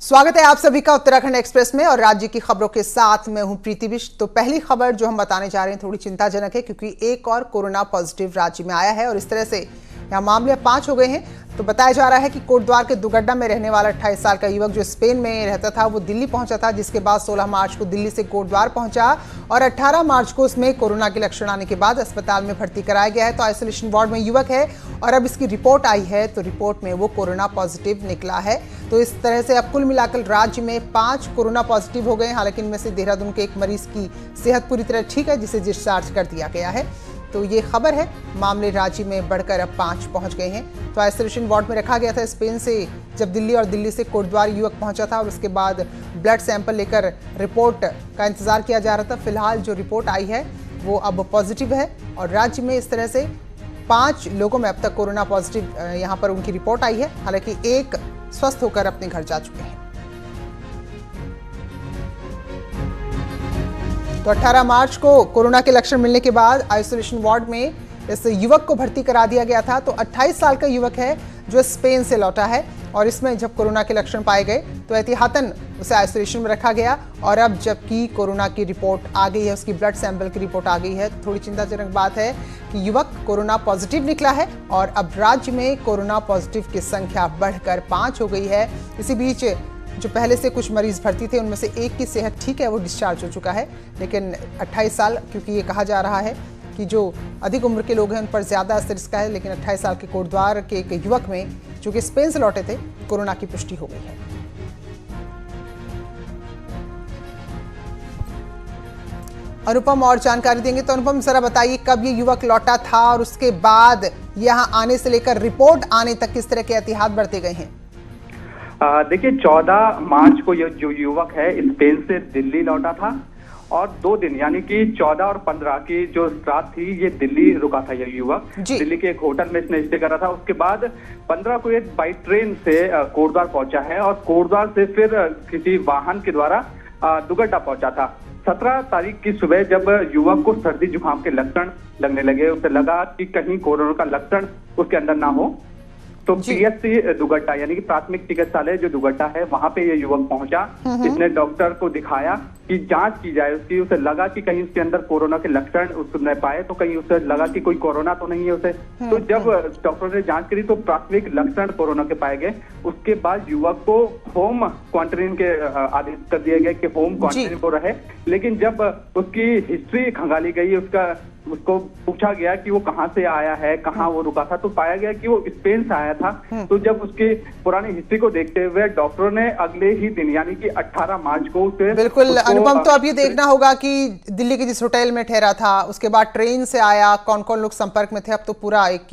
स्वागत है आप सभी का उत्तराखंड एक्सप्रेस में और राज्य की खबरों के साथ मैं हूं प्रीति बिष्ट। तो पहली खबर जो हम बताने जा रहे हैं थोड़ी चिंताजनक है, क्योंकि एक और कोरोना पॉजिटिव राज्य में आया है और इस तरह से यहाँ मामले 5 हो गए हैं। तो बताया जा रहा है कि कोटद्वार के दुगड्डा में रहने वाला 28 साल का युवक जो स्पेन में रहता था वो दिल्ली पहुंचा था, जिसके बाद 16 मार्च को दिल्ली से कोटद्वार पहुंचा और 18 मार्च को उसमें कोरोना के लक्षण आने के बाद अस्पताल में भर्ती कराया गया है। तो आइसोलेशन वार्ड में युवक है और अब इसकी रिपोर्ट आई है, तो रिपोर्ट में वो कोरोना पॉजिटिव निकला है। तो इस तरह से अब कुल मिलाकर राज्य में 5 कोरोना पॉजिटिव हो गए, हालांकि इनमें से देहरादून के एक मरीज की सेहत पूरी तरह ठीक है, जिसे डिस्चार्ज कर दिया गया है। तो ये खबर है, मामले राज्य में बढ़कर अब 5 पहुंच गए हैं। तो आइसोलेशन वार्ड में रखा गया था स्पेन से जब दिल्ली और दिल्ली से कोटद्वार युवक पहुंचा था और उसके बाद ब्लड सैंपल लेकर रिपोर्ट का इंतजार किया जा रहा था। फिलहाल जो रिपोर्ट आई है वो अब पॉजिटिव है और राज्य में इस तरह से 5 लोगों में अब तक कोरोना पॉजिटिव यहाँ पर उनकी रिपोर्ट आई है, हालांकि एक स्वस्थ होकर अपने घर जा चुके हैं। तो 18 मार्च को कोरोना के लक्षण मिलने के बाद आइसोलेशन वार्ड में इस युवक को भर्ती करा दिया गया था। तो 28 साल का युवक है जो स्पेन से लौटा है और इसमें जब कोरोना के लक्षण पाए गए तो एहतियातन उसे आइसोलेशन में रखा गया और अब जबकि कोरोना की रिपोर्ट आ गई है, उसकी ब्लड सैंपल की रिपोर्ट आ गई है। थोड़ी चिंताजनक बात है कि युवक कोरोना पॉजिटिव निकला है और अब राज्य में कोरोना पॉजिटिव की संख्या बढ़कर 5 हो गई है। इसी बीच जो पहले से कुछ मरीज भर्ती थे उनमें से एक की सेहत ठीक है, वो डिस्चार्ज हो चुका है, लेकिन 28 साल, क्योंकि ये कहा जा रहा है कि जो अधिक उम्र के लोग हैं उन पर ज़्यादा असर इसका है, लेकिन 28 साल के कोटद्वार के एक युवक में जो कि स्पेन से लौटे थे कोरोना की पुष्टि हो गई है। अनुपम और जानकारी देंगे। तो अनुपम जरा बताइए कब ये युवक लौटा था और उसके बाद यहाँ आने से लेकर रिपोर्ट आने तक किस तरह के एहतियात बरते गए हैं? देखिए 14 मार्च को ये जो युवक है स्पेन से दिल्ली लौटा था और 2 दिन यानी कि 14 और 15 की जो रात थी ये दिल्ली रुका था। ये युवक दिल्ली के एक होटल में इसने स्टे करा था। उसके बाद 15 को ये बाई ट्रेन से कोटद्वार पहुंचा है और कोटद्वार से फिर किसी वाहन के द्वारा दुगड्डा पहुंचा था। 17 तारीख की सुबह जब युवक को सर्दी जुकाम के लक्षण लगने लगे, उसे लगा कि कहीं कोरोना का लक्षण उसके अंदर ना हो, तो पीएचसी दुगड्डा यानी कि प्राथमिक चिकित्सालय जो दुगड्डा है वहां पे ये युवक पहुंचा। इसने डॉक्टर को दिखाया कि जांच की जाए उसकी। उसे लगा कि कहीं उसके अंदर कोरोना के लक्षण उसने पाए, तो कहीं उसे लगा कि कोई कोरोना तो नहीं है उसे। तो जब डॉक्टर ने जांच करी तो प्राथमिक लक्षण कोरोना के पाए गए। उसके बाद युवक को होम क्वारंटाइन के आदेश कर दिए गए कि होम क्वारंटाइन को रहे। लेकिन जब उसकी हिस्ट्री खंगाली गई, उसको पूछा गया कि वो कहाँ से आया है, कहाँ वो रुका था, तो पाया गया कि वो स्पेन से आया था। तो जब उसकी पुरानी हिस्ट्री को देखते हुए डॉक्टरों ने अगले ही दिन यानी कि 18 मार्च को उसे बिल्कुल अनुपम, तो अब ये देखना होगा कि दिल्ली के जिस होटल में ठहरा था उसके बाद ट्रेन से आया, कौन कौन लोग संपर्क में थे। अब तो पूरा एक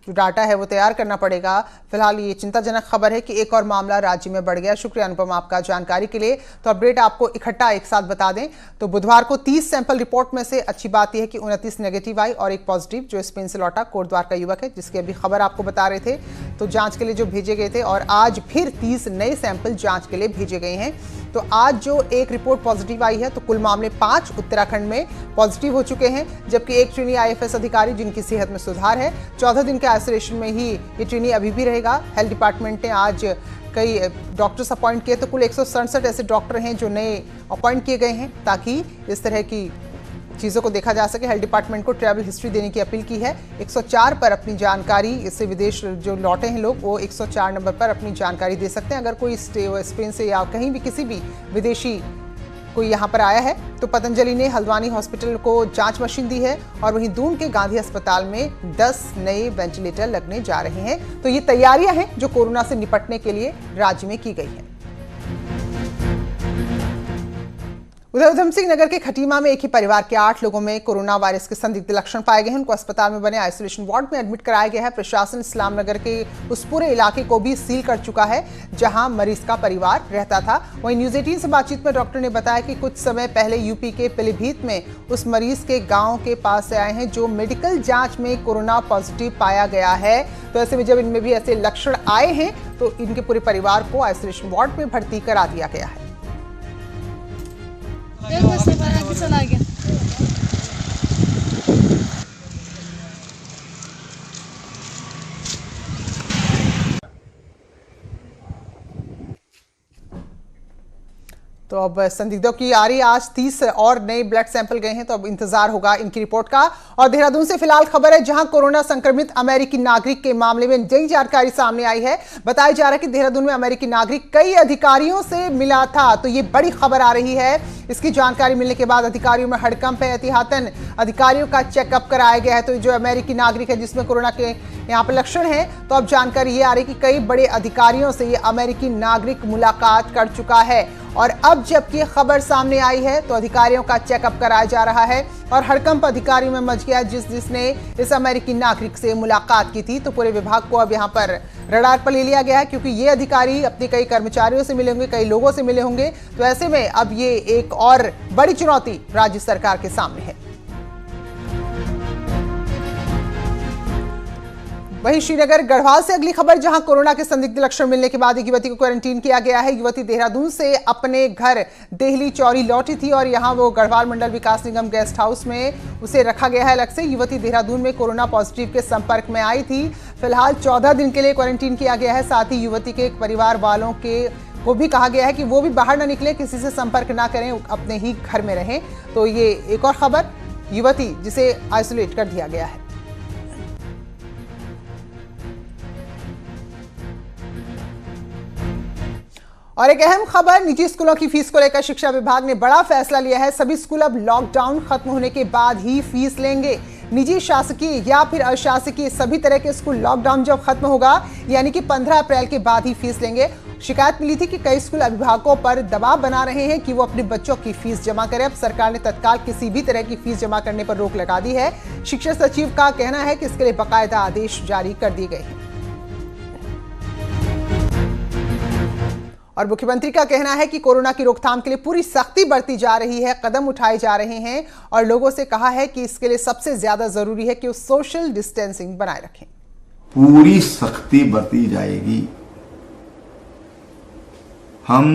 जो डाटा है वो तैयार करना पड़ेगा। फिलहाल ये चिंताजनक खबर है कि एक और मामला राज्य में बढ़ गया। शुक्रिया अनुपम आपका जानकारी के लिए। तो अपडेट आपको इकट्ठा एक साथ बता दें तो बुधवार को 30 सैंपल रिपोर्ट में से अच्छी बात यह है कि 29 नेगेटिव आई और एक पॉजिटिव जो स्पेन से लौटा कोटद्वार का युवक है, जिसकी अभी खबर आपको बता रहे थे। तो जांच के लिए जो भेजे गए थे और आज फिर 30 नए सैंपल जांच के लिए भेजे गए हैं। तो आज जो एक रिपोर्ट पॉजिटिव आई है तो कुल मामले 5 उत्तराखंड में पॉजिटिव हो चुके हैं, जबकि एक ट्रेनी आईएफएस अधिकारी जिनकी सेहत में सुधार है 14 दिन के आइसोलेशन में ही ये ट्रेनी अभी भी रहेगा। हेल्थ डिपार्टमेंट ने आज कई डॉक्टर्स अपॉइंट किए, तो कुल 167 ऐसे डॉक्टर हैं जो नए अपॉइंट किए गए हैं ताकि इस तरह की चीज़ों को देखा जा सके। हेल्थ डिपार्टमेंट को ट्रैवल हिस्ट्री देने की अपील की है। 104 पर अपनी जानकारी, इससे विदेश जो लौटे हैं लोग वो 104 नंबर पर अपनी जानकारी दे सकते हैं। अगर कोई स्पेन से या कहीं भी किसी भी विदेशी कोई यहाँ पर आया है तो पतंजलि ने हल्द्वानी हॉस्पिटल को जांच मशीन दी है और वहीं दून के गांधी अस्पताल में 10 नए वेंटिलेटर लगने जा रहे हैं। तो ये तैयारियां हैं जो कोरोना से निपटने के लिए राज्य में की गई हैं। उधर उधम सिंह नगर के खटीमा में एक ही परिवार के 8 लोगों में कोरोना वायरस के संदिग्ध लक्षण पाए गए हैं। उनको अस्पताल में बने आइसोलेशन वार्ड में एडमिट कराया गया है। प्रशासन इस्लाम नगर के उस पूरे इलाके को भी सील कर चुका है जहां मरीज का परिवार रहता था। वहीं न्यूज 18 से बातचीत में डॉक्टर ने बताया कि कुछ समय पहले यूपी के पीलीभीत में उस मरीज के गाँव के पास से आए हैं जो मेडिकल जाँच में कोरोना पॉजिटिव पाया गया है। तो ऐसे में जब इनमें भी ऐसे लक्षण आए हैं तो इनके पूरे परिवार को आइसोलेशन वार्ड में भर्ती करा दिया गया है। चला गया। तो अब संदिग्धों की आ रही आज 30 और नए ब्लड सैंपल गए हैं, तो अब इंतजार होगा इनकी रिपोर्ट का। और देहरादून से फिलहाल खबर है जहां कोरोना संक्रमित अमेरिकी नागरिक के मामले में नई जानकारी सामने आई है। बताया जा रहा है कि देहरादून में अमेरिकी नागरिक कई अधिकारियों से मिला था, तो ये बड़ी खबर आ रही है। इसकी जानकारी मिलने के बाद अधिकारियों में हड़कंप है। एहतियातन अधिकारियों का चेकअप कराया गया है। तो जो अमेरिकी नागरिक है जिसमें कोरोना के यहाँ पर लक्षण है, तो अब जानकारी ये आ रही है कि कई बड़े अधिकारियों से ये अमेरिकी नागरिक मुलाकात कर चुका है। और अब जबकि खबर सामने आई है तो अधिकारियों का चेकअप कराया जा रहा है और हड़कंप अधिकारियों में मच गया जिसने इस अमेरिकी नागरिक से मुलाकात की थी। तो पूरे विभाग को अब यहाँ पर रडार पर ले लिया गया है, क्योंकि ये अधिकारी अपने कई कर्मचारियों से मिले होंगे, कई लोगों से मिले होंगे। तो ऐसे में अब ये एक और बड़ी चुनौती राज्य सरकार के सामने है। वहीं श्रीनगर गढ़वाल से अगली खबर, जहां कोरोना के संदिग्ध लक्षण मिलने के बाद एक युवती को क्वारंटीन किया गया है। युवती देहरादून से अपने घर देहली चौरी लौटी थी और यहां वो गढ़वाल मंडल विकास निगम गेस्ट हाउस में उसे रखा गया है अलग से। युवती देहरादून में कोरोना पॉजिटिव के संपर्क में आई थी। फिलहाल 14 दिन के लिए क्वारंटीन किया गया है। साथ ही युवती के परिवार वालों को भी कहा गया है कि वो भी बाहर ना निकले, किसी से संपर्क ना करें, अपने ही घर में रहें। तो ये एक और खबर, युवती जिसे आइसोलेट कर दिया गया है। और एक अहम खबर, निजी स्कूलों की फीस को लेकर शिक्षा विभाग ने बड़ा फैसला लिया है। सभी स्कूल अब लॉकडाउन खत्म होने के बाद ही फीस लेंगे। निजी, शासकीय या फिर अशासकीय सभी तरह के स्कूल लॉकडाउन जब खत्म होगा यानी कि 15 अप्रैल के बाद ही फीस लेंगे। शिकायत मिली थी कि कई स्कूल अभिभावकों पर दबाव बना रहे हैं कि वो अपने बच्चों की फीस जमा करें। अब सरकार ने तत्काल किसी भी तरह की फीस जमा करने पर रोक लगा दी है। शिक्षा सचिव का कहना है कि इसके लिए बाकायदा आदेश जारी कर दिए गए हैं। और मुख्यमंत्री का कहना है कि कोरोना की रोकथाम के लिए पूरी सख्ती बरती जा रही है, कदम उठाए जा रहे हैं और लोगों से कहा है कि इसके लिए सबसे ज्यादा जरूरी है कि वो सोशल डिस्टेंसिंग बनाए रखें। पूरी सख्ती बरती जाएगी। हम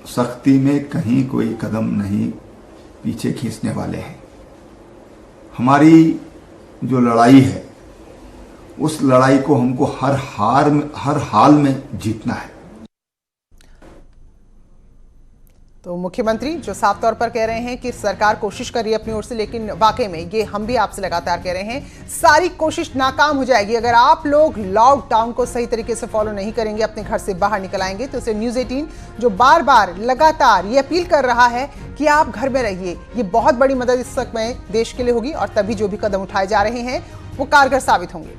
सख्ती में कहीं कोई कदम नहीं पीछे खींचने वाले हैं। हमारी जो लड़ाई है उस लड़ाई को हमको हर हाल में जीतना है। तो मुख्यमंत्री जो साफ तौर पर कह रहे हैं कि सरकार कोशिश कर रही है अपनी ओर से, लेकिन वाकई में ये हम भी आपसे लगातार कह रहे हैं सारी कोशिश नाकाम हो जाएगी अगर आप लोग लॉकडाउन को सही तरीके से फॉलो नहीं करेंगे, अपने घर से बाहर निकल आएंगे। तो इसे न्यूज़ 18 जो बार बार लगातार ये अपील कर रहा है कि आप घर में रहिए, ये बहुत बड़ी मदद इस समय देश के लिए होगी और तभी जो भी कदम उठाए जा रहे हैं वो कारगर साबित होंगे।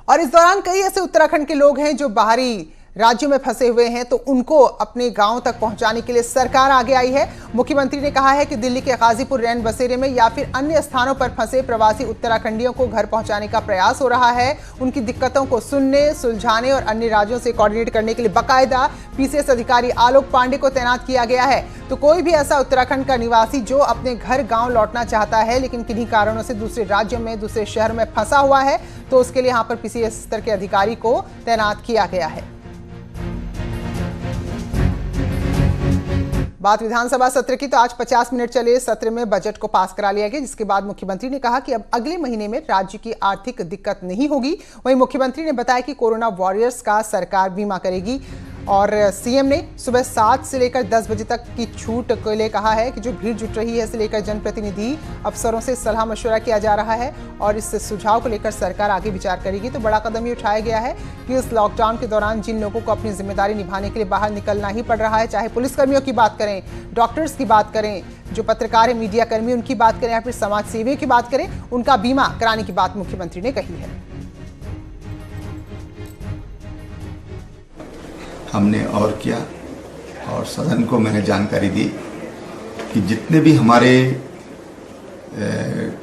और इस दौरान कई ऐसे उत्तराखंड के लोग हैं जो बाहरी राज्यों में फंसे हुए हैं, तो उनको अपने गांव तक पहुंचाने के लिए सरकार आगे आई है। मुख्यमंत्री ने कहा है कि दिल्ली के गाजीपुर रैन बसेरे में या फिर अन्य स्थानों पर फंसे प्रवासी उत्तराखंडियों को घर पहुंचाने का प्रयास हो रहा है। उनकी दिक्कतों को सुनने, सुलझाने और अन्य राज्यों से कोऑर्डिनेट करने के लिए बाकायदा पीसीएस अधिकारी आलोक पांडे को तैनात किया गया है। तो कोई भी ऐसा उत्तराखंड का निवासी जो अपने घर गाँव लौटना चाहता है लेकिन किन्हीं कारणों से दूसरे राज्यों में, दूसरे शहर में फंसा हुआ है, तो उसके लिए यहाँ पर पीसीएस स्तर के अधिकारी को तैनात किया गया है। बात विधानसभा सत्र की, तो आज 50 मिनट चले सत्र में बजट को पास करा लिया गया, जिसके बाद मुख्यमंत्री ने कहा कि अब अगले महीने में राज्य की आर्थिक दिक्कत नहीं होगी। वहीं मुख्यमंत्री ने बताया कि कोरोना वॉरियर्स का सरकार बीमा करेगी और सीएम ने सुबह 7 से लेकर 10 बजे तक की छूट के लिए कहा है कि जो भीड़ जुट रही है इसे लेकर जनप्रतिनिधि अफसरों से सलाह मशवरा किया जा रहा है और इस सुझाव को लेकर सरकार आगे विचार करेगी। तो बड़ा कदम ये उठाया गया है कि इस लॉकडाउन के दौरान जिन लोगों को अपनी जिम्मेदारी निभाने के लिए बाहर निकलना ही पड़ रहा है, चाहे पुलिसकर्मियों की बात करें, डॉक्टर्स की बात करें, जो पत्रकार है, मीडिया कर्मी, उनकी बात करें या फिर समाज सेवियों की बात करें, उनका बीमा कराने की बात मुख्यमंत्री ने कही है। हमने और किया और सदन को मैंने जानकारी दी कि जितने भी हमारे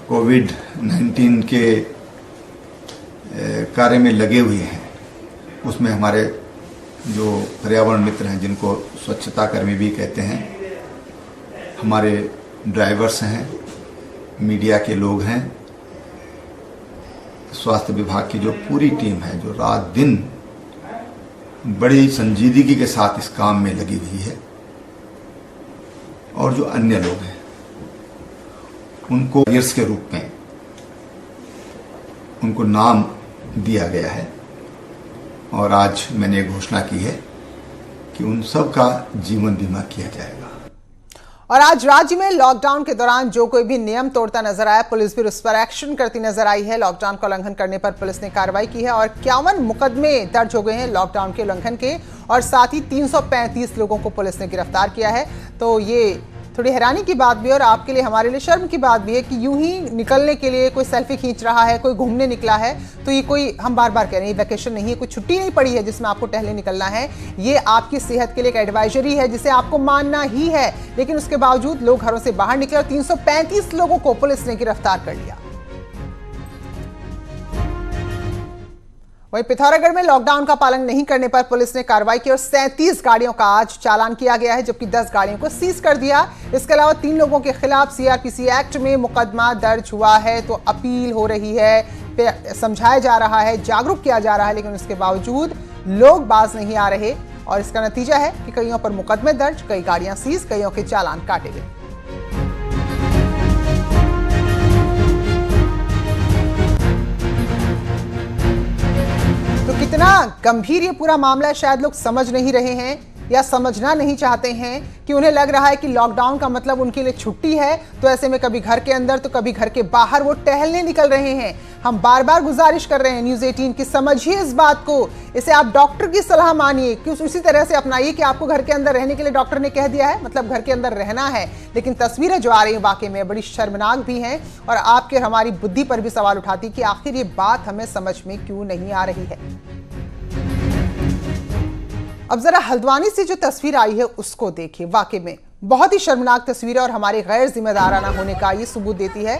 कोविड-19 के कार्य में लगे हुए हैं उसमें हमारे जो पर्यावरण मित्र हैं, जिनको स्वच्छता कर्मी भी कहते हैं, हमारे ड्राइवर्स हैं, मीडिया के लोग हैं, स्वास्थ्य विभाग की जो पूरी टीम है जो रात दिन बड़ी संजीदगी के साथ इस काम में लगी हुई है, और जो अन्य लोग हैं उनको वॉरियर्स के रूप में उनको नाम दिया गया है। और आज मैंने घोषणा की है कि उन सब का जीवन बीमा किया जाएगा। और आज राज्य में लॉकडाउन के दौरान जो कोई भी नियम तोड़ता नजर आया, पुलिस भी उस पर एक्शन करती नजर आई है। लॉकडाउन का उल्लंघन करने पर पुलिस ने कार्रवाई की है और 51 मुकदमे दर्ज हो गए हैं लॉकडाउन के उल्लंघन के, और साथ ही 335 लोगों को पुलिस ने गिरफ्तार किया है। तो ये थोड़ी हैरानी की बात भी है और आपके लिए, हमारे लिए शर्म की बात भी है कि यूं ही निकलने के लिए कोई सेल्फी खींच रहा है, कोई घूमने निकला है, तो ये कोई, हम बार बार कह रहे हैं, वैकेशन नहीं है, कोई छुट्टी नहीं पड़ी है जिसमें आपको टहलने निकलना है। ये आपकी सेहत के लिए एक एडवाइजरी है जिसे आपको मानना ही है, लेकिन उसके बावजूद लोग घरों से बाहर निकले और 335 लोगों को पुलिस ने गिरफ्तार कर लिया। वहीं पिथौरागढ़ में लॉकडाउन का पालन नहीं करने पर पुलिस ने कार्रवाई की और 37 गाड़ियों का आज चालान किया गया है, जबकि 10 गाड़ियों को सीज कर दिया। इसके अलावा 3 लोगों के खिलाफ सीआरपीसी एक्ट में मुकदमा दर्ज हुआ है। तो अपील हो रही है, समझाया जा रहा है, जागरूक किया जा रहा है, लेकिन उसके बावजूद लोग बाज नहीं आ रहे और इसका नतीजा है कि कईयों पर मुकदमे दर्ज, कई गाड़ियां सीज, कईयों के चालान काटे गए। कितना गंभीर ये पूरा मामला है, शायद लोग समझ नहीं रहे हैं या समझना नहीं चाहते हैं कि उन्हें लग रहा है कि लॉकडाउन का मतलब उनके लिए छुट्टी है, तो ऐसे में कभी घर के अंदर तो कभी घर के बाहर वो टहलने निकल रहे हैं। हम बार बार गुजारिश कर रहे हैं न्यूज़ 18 की, समझिए इस बात को, इसे आप डॉक्टर की सलाह मानिए कि उसी तरह से अपनाइए कि आपको घर के अंदर रहने के लिए डॉक्टर ने कह दिया है, मतलब घर के अंदर रहना है। लेकिन तस्वीरें जो आ रही हैं वाकई में बड़ी शर्मनाक भी हैं और आपके और हमारी बुद्धि पर भी सवाल उठाती कि आखिर ये बात हमें समझ में क्यों नहीं आ रही है। अब जरा हल्द्वानी से जो तस्वीर आई है उसको देखिए, वाकई में बहुत ही शर्मनाक तस्वीर है और हमारे गैर जिम्मेदाराना होने का ये सबूत देती है।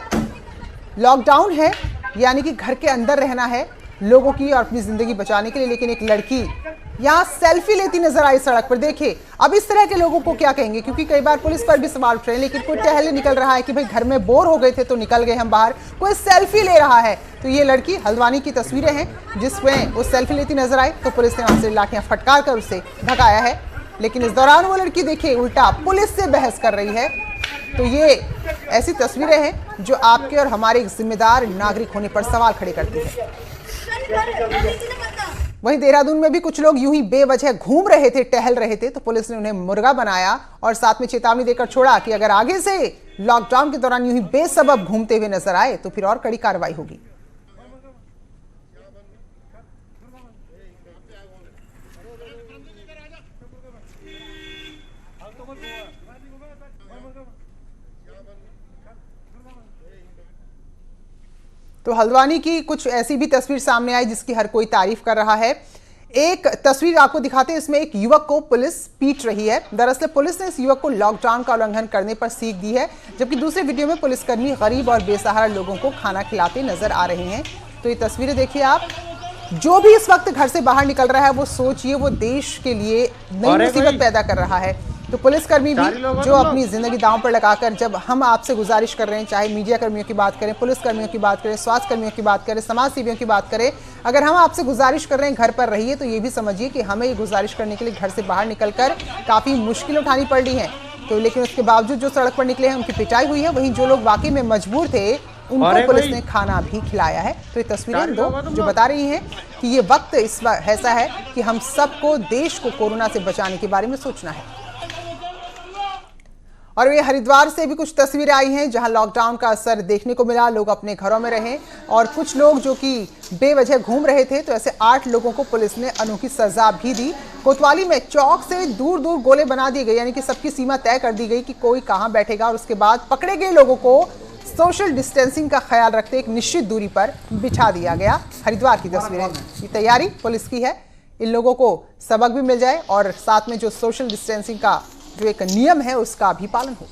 लॉकडाउन है यानी कि घर के अंदर रहना है लोगों की और अपनी जिंदगी बचाने के लिए, लेकिन एक लड़की यहाँ सेल्फी लेती नजर आई सड़क पर। देखिए अब इस तरह के लोगों को क्या कहेंगे, क्योंकि कई बार पुलिस पर भी सवाल उठ रहे हैं, लेकिन कोई टहलने निकल रहा है कि भाई घर में बोर हो गए थे तो निकल गए हम बाहर, कोई सेल्फी ले रहा है। तो ये लड़की हल्द्वानी की तस्वीरें हैं जिसमें वो सेल्फी लेती नजर आई, तो पुलिस ने वहां से लाठियां फटकार कर उसे भगाया है। लेकिन इस दौरान वो लड़की देखिए उल्टा पुलिस से बहस कर रही है। तो ये ऐसी तस्वीरें हैं जो आपके और हमारे एक जिम्मेदार नागरिक होने पर सवाल खड़े करती है। वहीं देहरादून में भी कुछ लोग यूं ही बेवजह घूम रहे थे, टहल रहे थे, तो पुलिस ने उन्हें मुर्गा बनाया और साथ में चेतावनी देकर छोड़ा कि अगर आगे से लॉकडाउन के दौरान यूं ही बेसबब घूमते हुए नजर आए तो फिर और कड़ी कार्रवाई होगी। तो हल्द्वानी की कुछ ऐसी भी तस्वीर सामने आई जिसकी हर कोई तारीफ कर रहा है। एक तस्वीर आपको दिखाते हैं, इसमें एक युवक को पुलिस पीट रही है। दरअसल पुलिस ने इस युवक को लॉकडाउन का उल्लंघन करने पर सीख दी है, जबकि दूसरे वीडियो में पुलिसकर्मी गरीब और बेसहारा लोगों को खाना खिलाते नजर आ रहे हैं। तो ये तस्वीरें देखिए आप, जो भी इस वक्त घर से बाहर निकल रहा है वो सोचिए वो देश के लिए नई मुसीबत पैदा कर रहा है। तो पुलिसकर्मी भी जो अपनी जिंदगी दांव पर लगाकर, जब हम आपसे गुजारिश कर रहे हैं, चाहे मीडिया कर्मियों की बात करें, पुलिसकर्मियों की बात करें, स्वास्थ्य कर्मियों की बात करें, समाज सेवियों की बात करें, अगर हम आपसे गुजारिश कर रहे हैं घर पर रहिए, तो ये भी समझिए कि हमें ये गुजारिश करने के लिए घर से बाहर निकलकर काफ़ी मुश्किल उठानी पड़ रही है। तो लेकिन उसके बावजूद जो सड़क पर निकले हैं उनकी पिटाई हुई है, वहीं जो लोग वाकई में मजबूर थे उनको पुलिस ने खाना भी खिलाया है। तो ये तस्वीरें दो जो बता रही हैं कि ये वक्त इस वक्त ऐसा है कि हम सबको देश को कोरोना से बचाने के बारे में सोचना है। और ये हरिद्वार से भी कुछ तस्वीरें आई हैं जहां लॉकडाउन का असर देखने को मिला, लोग अपने घरों में रहे और कुछ लोग जो कि बेवजह घूम रहे थे, तो ऐसे 8 लोगों को पुलिस ने अनोखी सजा भी दी। कोतवाली में चौक से दूर दूर गोले बना दिए गए, यानी कि सबकी सीमा तय कर दी गई कि कोई कहां बैठेगा, और उसके बाद पकड़े गए लोगों को सोशल डिस्टेंसिंग का ख्याल रखते एक निश्चित दूरी पर बिठा दिया गया। हरिद्वार की तस्वीरें, ये तैयारी पुलिस की है, इन लोगों को सबक भी मिल जाए और साथ में जो सोशल डिस्टेंसिंग का जो एक नियम है उसका भी पालन हो।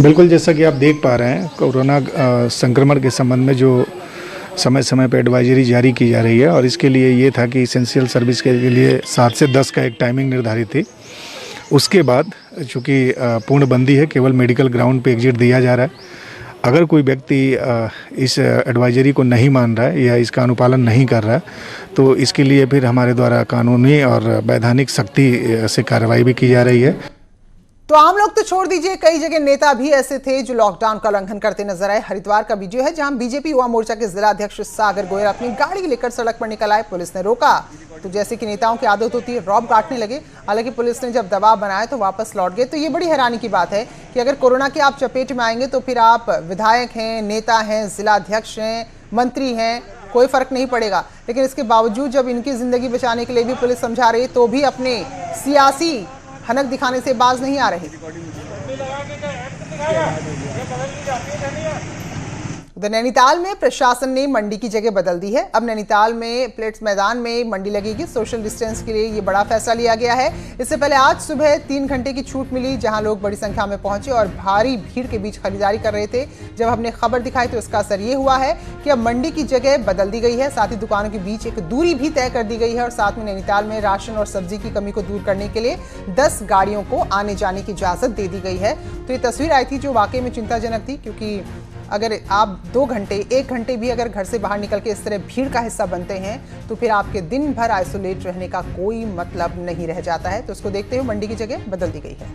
बिल्कुल, जैसा कि आप देख पा रहे हैं, कोरोना संक्रमण के संबंध में जो समय समय पर एडवाइजरी जारी की जा रही है, और इसके लिए ये था कि इसेंशियल सर्विस के लिए 7 से 10 का एक टाइमिंग निर्धारित थी। उसके बाद चूँकि पूर्णबंदी है, केवल मेडिकल ग्राउंड पे एग्जिट दिया जा रहा है। अगर कोई व्यक्ति इस एडवाइजरी को नहीं मान रहा है या इसका अनुपालन नहीं कर रहा है, तो इसके लिए फिर हमारे द्वारा कानूनी और वैधानिक सख्ती से कार्रवाई भी की जा रही है। तो आम लोग तो छोड़ दीजिए, कई जगह नेता भी ऐसे थे जो लॉकडाउन का उल्लंघन करते नजर आए। हरिद्वार का वीडियो है जहां बीजेपी युवा मोर्चा के जिला अध्यक्ष सागर गोयल अपनी गाड़ी लेकर सड़क पर निकल आए। पुलिस ने रोका तो जैसे कि नेताओं की आदत होती है रौब काटने लगे। हालांकि पुलिस ने जब दबाव बनाया तो वापस लौट गए। तो ये बड़ी हैरानी की बात है कि अगर कोरोना की आप चपेट में आएंगे तो फिर आप विधायक हैं, नेता हैं, जिला अध्यक्ष हैं, मंत्री हैं, कोई फर्क नहीं पड़ेगा। लेकिन इसके बावजूद जब इनकी जिंदगी बचाने के लिए भी पुलिस समझा रही तो भी अपने सियासी हनक दिखाने से बाज नहीं आ रहे। उधर नैनीताल में प्रशासन ने मंडी की जगह बदल दी है। अब नैनीताल में प्लेट्स मैदान में मंडी लगेगी। सोशल डिस्टेंस के लिए ये बड़ा फैसला लिया गया है। इससे पहले आज सुबह 3 घंटे की छूट मिली, जहां लोग बड़ी संख्या में पहुंचे और भारी भीड़ के बीच खरीदारी कर रहे थे। जब हमने खबर दिखाई तो इसका असर ये हुआ है कि अब मंडी की जगह बदल दी गई है। साथ ही दुकानों के बीच एक दूरी भी तय कर दी गई है और साथ में नैनीताल में राशन और सब्जी की कमी को दूर करने के लिए 10 गाड़ियों को आने जाने की इजाजत दे दी गई है। तो ये तस्वीर आई थी जो वाकई में चिंताजनक थी, क्योंकि अगर आप 2 घंटे 1 घंटे भी अगर घर से बाहर निकल के इस तरह भीड़ का हिस्सा बनते हैं तो फिर आपके दिन भर आइसोलेट रहने का कोई मतलब नहीं रह जाता है। तो उसको देखते हुए मंडी की जगह बदल दी गई है।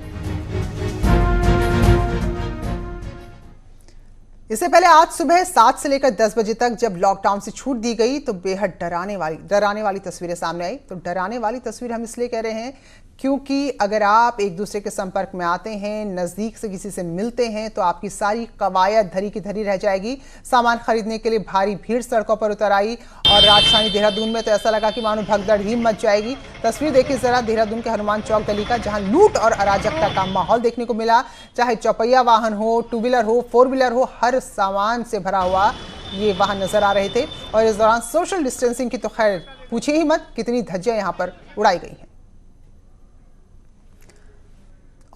इससे पहले आज सुबह 7 से लेकर 10 बजे तक जब लॉकडाउन से छूट दी गई तो बेहद डराने वाली तस्वीरें सामने आई। तो डराने वाली तस्वीर हम इसलिए कह रहे हैं क्योंकि अगर आप एक दूसरे के संपर्क में आते हैं, नजदीक से किसी से मिलते हैं तो आपकी सारी कवायद धरी की धरी रह जाएगी। सामान खरीदने के लिए भारी भीड़ सड़कों पर उतर आई और राजधानी देहरादून में तो ऐसा लगा कि मानो भगदड़ ही मच जाएगी। तस्वीर देखिए जरा देहरादून के हनुमान चौक गली का, जहां लूट और अराजकता का माहौल देखने को मिला। चाहे चौपहिया वाहन हो, 2 व्हीलर हो, 4 व्हीलर हो, हर सामान से भरा हुआ ये वाहन नजर आ रहे थे। और इस दौरान सोशल डिस्टेंसिंग की तो खैर पूछिए ही मत, कितनी धज्जियां यहां पर उड़ाई गई हैं।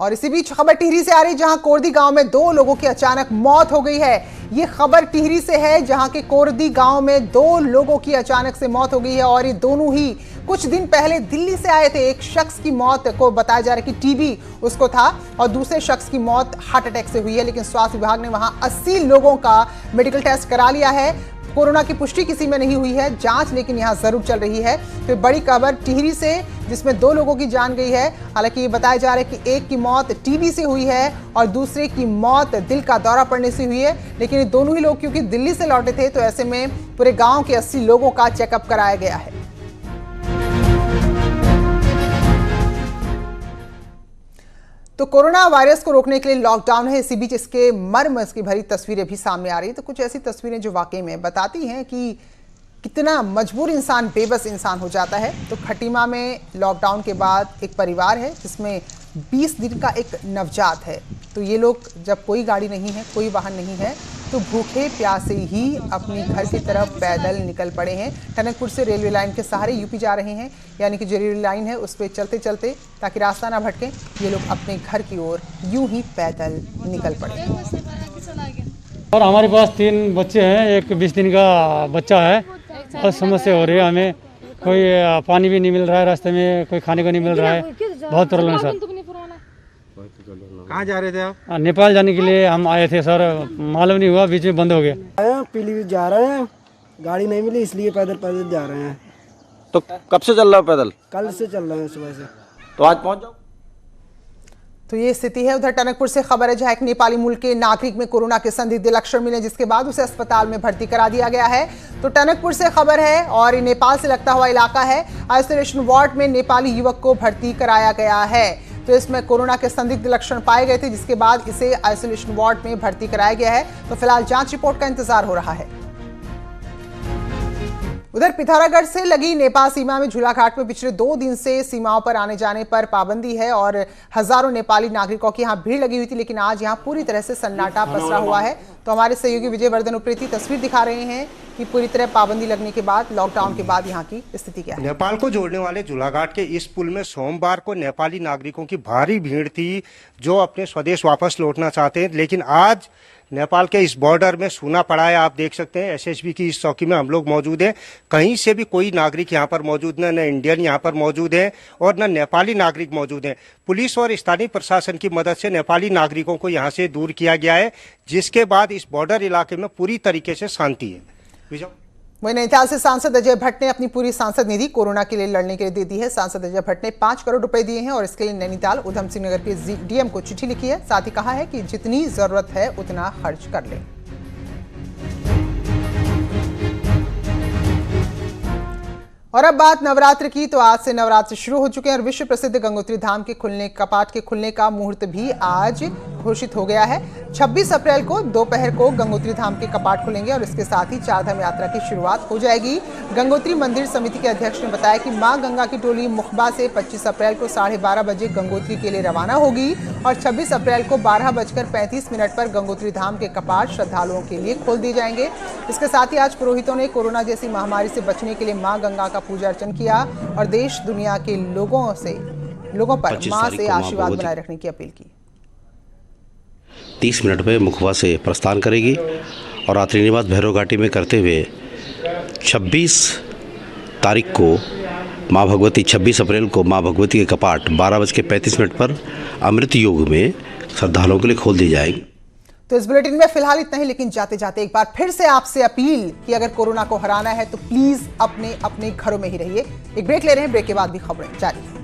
और इसी बीच खबर टिहरी से आ रही, जहां कोरदी गांव में 2 लोगों की अचानक मौत हो गई है। ये खबर टिहरी से है, जहां के कोरदी गांव में 2 लोगों की अचानक से मौत हो गई है और ये दोनों ही कुछ दिन पहले दिल्ली से आए थे। एक शख्स की मौत को बताया जा रहा है कि टीबी उसको था और दूसरे शख्स की मौत हार्ट अटैक से हुई है। लेकिन स्वास्थ्य विभाग ने वहां 80 लोगों का मेडिकल टेस्ट करा लिया है। कोरोना की पुष्टि किसी में नहीं हुई है, जांच लेकिन यहां जरूर चल रही है। तो बड़ी खबर टिहरी से, जिसमें 2 लोगों की जान गई है। हालांकि ये बताया जा रहा है कि एक की मौत टीबी से हुई है और दूसरे की मौत दिल का दौरा पड़ने से हुई है। लेकिन ये दोनों ही लोग क्योंकि दिल्ली से लौटे थे तो ऐसे में पूरे गांव के 80 लोगों का चेकअप कराया गया है। तो कोरोना वायरस को रोकने के लिए लॉकडाउन है। इसी बीच इसके मर्म की भरी तस्वीरें भी सामने आ रही है। तो कुछ ऐसी तस्वीरें जो वाकई में बताती हैं कि कितना मजबूर इंसान, बेबस इंसान हो जाता है। तो खटीमा में लॉकडाउन के बाद एक परिवार है जिसमें 20 दिन का एक नवजात है। तो ये लोग जब कोई गाड़ी नहीं है, कोई वाहन नहीं है, तो भूखे प्यासे ही अपनी घर की तरफ पैदल निकल पड़े हैं। टनकपुर से रेलवे लाइन के सहारे यूपी जा रहे हैं, यानी कि जो रेलवे लाइन है उस पर चलते चलते ताकि रास्ता ना भटके ये लोग अपने घर की ओर यूं ही पैदल निकल पड़े। और हमारे पास 3 बच्चे हैं, एक 20 दिन का बच्चा है और समस्या हो रही है। हमें कोई पानी भी नहीं मिल रहा है, रास्ते में कोई खाने को नहीं मिल रहा है, बहुत प्रॉब्लम है सर। कहाँ जा रहे थे आप? नेपाल जाने के लिए हम आए थे सर, मालूम नहीं हुआ, बीच में बंद हो गया। पीलीभीत जा रहे हैं, गाड़ी नहीं मिली इसलिए पैदल पैदल जा रहे हैं। तो कब से चल रहा है पैदल? कल से चल रहे हैं सुबह से। तो आज पहुंच जाओ। तो ये स्थिति है। उधर टनकपुर से खबर है, जहां एक नेपाली मूल के नागरिक में कोरोना के संदिग्ध लक्षण मिले, जिसके बाद उसे अस्पताल में भर्ती करा दिया गया है। तो टनकपुर से खबर है और नेपाल से लगता हुआ इलाका है। आइसोलेशन वार्ड में नेपाली युवक को भर्ती कराया गया है। तो इसमें कोरोना के संदिग्ध लक्षण पाए गए थे, जिसके बाद इसे आइसोलेशन वार्ड में भर्ती कराया गया है। तो फिलहाल जांच रिपोर्ट का इंतजार हो रहा है। उधर पिथौरागढ़ से लगी नेपाल सीमा में झूलाघाट में पिछले 2 दिन से सीमाओं पर आने जाने पर पाबंदी है और हजारों नेपाली नागरिकों की यहां भीड़ लगी हुई थी। लेकिन आज यहां पूरी तरह से सन्नाटा पसरा हुआ है। तो हमारे सहयोगी विजयवर्धन उप्रेती तस्वीर दिखा रहे हैं कि पूरी तरह पाबंदी लगने के बाद, लॉकडाउन के बाद यहाँ की स्थिति क्या है। नेपाल को जोड़ने वाले झूलाघाट के इस पुल में सोमवार को नेपाली नागरिकों की भारी भीड़ थी जो अपने स्वदेश वापस लौटना चाहते हैं। लेकिन आज नेपाल के इस बॉर्डर में सूना पड़ा है। आप देख सकते हैं एसएसबी की इस चौकी में हम लोग मौजूद हैं। कहीं से भी कोई नागरिक यहाँ पर मौजूद न इंडियन यहाँ पर मौजूद है और न नेपाली नागरिक मौजूद हैं। पुलिस और स्थानीय प्रशासन की मदद से नेपाली नागरिकों को यहाँ से दूर किया गया है, जिसके बाद इस बॉर्डर इलाके में पूरी तरीके से शांति है। वहीं नैनीताल से सांसद अजय भट्ट ने अपनी पूरी सांसद निधि कोरोना के लिए लड़ने के लिए दे दी है। सांसद अजय भट्ट ने 5 करोड़ रुपए दिए हैं और इसके लिए नैनीताल उधम सिंह नगर के डीएम को चिट्ठी लिखी है। साथ ही कहा है कि जितनी जरूरत है उतना खर्च कर ले। और अब बात नवरात्र की, तो आज से नवरात्र शुरू हो चुके हैं और विश्व प्रसिद्ध गंगोत्री धाम के कपाट के खुलने का मुहूर्त भी आज घोषित हो गया है। 26 अप्रैल को दोपहर को गंगोत्री धाम के कपाट खुलेंगे और इसके साथ ही चारधाम यात्रा की शुरुआत हो जाएगी। गंगोत्री मंदिर समिति के अध्यक्ष ने बताया कि मां गंगा की टोली मुखबा से 25 अप्रैल को 12:30 बजे गंगोत्री के लिए रवाना होगी और 26 अप्रैल को 12:35 पर गंगोत्री धाम के कपाट श्रद्धालुओं के लिए खोल दिए जाएंगे। इसके साथ ही आज पुरोहितों ने कोरोना जैसी महामारी से बचने के लिए मां गंगा का पूजा अर्चन किया और देश दुनिया के लोगों पर मां से आशीर्वाद बनाए रखने की अपील की। 30 मिनट में मुखबा से प्रस्थान करेगी और रात्रि निवास भैरव घाटी में करते हुए 26 तारीख को मां भगवती 26 अप्रैल को मां भगवती के कपाट 12:35 पर अमृत योग में श्रद्धालुओं के लिए खोल दी जाएगी। तो इस बुलेटिन में फिलहाल इतना ही, लेकिन जाते जाते एक बार फिर से आपसे अपील कि अगर कोरोना को हराना है तो प्लीज अपने घरों में ही रहिए। एक ब्रेक ले रहे हैं, ब्रेक के बाद भी खबरें जारी।